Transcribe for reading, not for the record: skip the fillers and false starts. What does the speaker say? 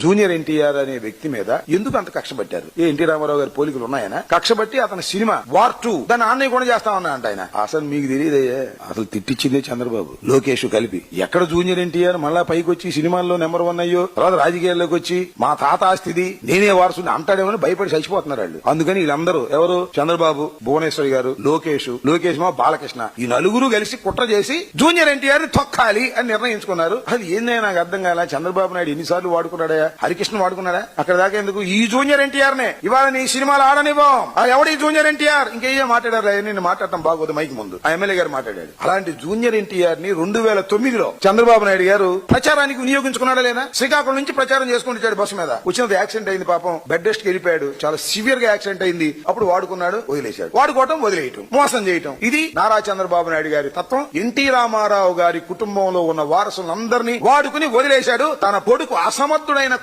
Junior NTR అనే వ్యక్తి మీద ఎందుకు అంత కక్ష పట్టారు? ఎన్టీ రామారావు గారి పోలికలు ఉన్నాయన కక్ష పట్టి అతని సినిమా వార్ 2 దాన్ని ఆన్లైన్ కూడా చేస్తామన్నా అంట ఆయన. అసలు మీకు తెలియదయ్యా, అసలు తిట్టిచ్చిందే చంద్రబాబు లోకేష్ కలిపి. ఎక్కడ జూనియర్ ఎన్టీఆర్ మళ్ళా పైకి వచ్చి సినిమాల్లో నెంబర్ 1 అయ్యో, తర్వాత రాజకీయాల్లోకి వచ్చి మా తాత ఆస్తిది నేనే వారసుని అంటాడేమని భయపడి చచ్చిపోతున్నారు వాళ్ళు. అందుకని వీళ్ళందరూ ఎవరు, చంద్రబాబు, భువనేశ్వరి గారు, లోకేష్ మా బాలకృష్ణ, ఈ నలుగురు కలిసి కుట్ర చేసి జూనియర్ ఎన్టీఆర్ ని తొక్కాలి అని నిర్ణయించుకున్నారు. అది ఏందైనా నాకు అర్థం కాల. చంద్రబాబు నాయుడు ఎన్నిసార్లు వాడుకున్నాడా? హరికృష్ణ వాడుకున్నాడా? అక్కడ దాకా ఎందుకు? ఈ జూనియర్ ఎన్టీఆర్ నే ఇవాళ నీ సినిమాలు ఆడనివ్వం. ఎవడు ఈ జూనియర్ ఎన్టీఆర్? ఇంకేం మాట్లాడారు? నేను మాట్లాడటం బాగోదు మైకి ముందు. ఆ ఎమ్మెల్యే గారు మాట్లాడాడు. అలాంటి జూనియర్ ఎన్టీఆర్ ని 2009లో చంద్రబాబు నాయుడు గారు ప్రచారానికి వినియోగించుకున్నాడా లేదా? శ్రీకాకుళం నుంచి ప్రచారం చేసుకుంటాడు బస్సు మీద. వచ్చినది యాక్సిడెంట్ అయింది, పాపం బెడ్ రెస్ట్ కి వెళ్ళిపోయాడు. చాలా సివియర్ గా యాక్సిడెంట్ అయింది. అప్పుడు వాడుకున్నాడు, వదిలేశాడు. వాడుకోవటం, వదిలేయటం, మోసం చేయటం, ఇది నారా చంద్రబాబు నాయుడు గారి తత్వం. ఎన్టీ రామారావు గారి కుటుంబంలో ఉన్న వారసులందరినీ వాడుకుని వదిలేశాడు. తన కొడుకు అసమర్థుడైన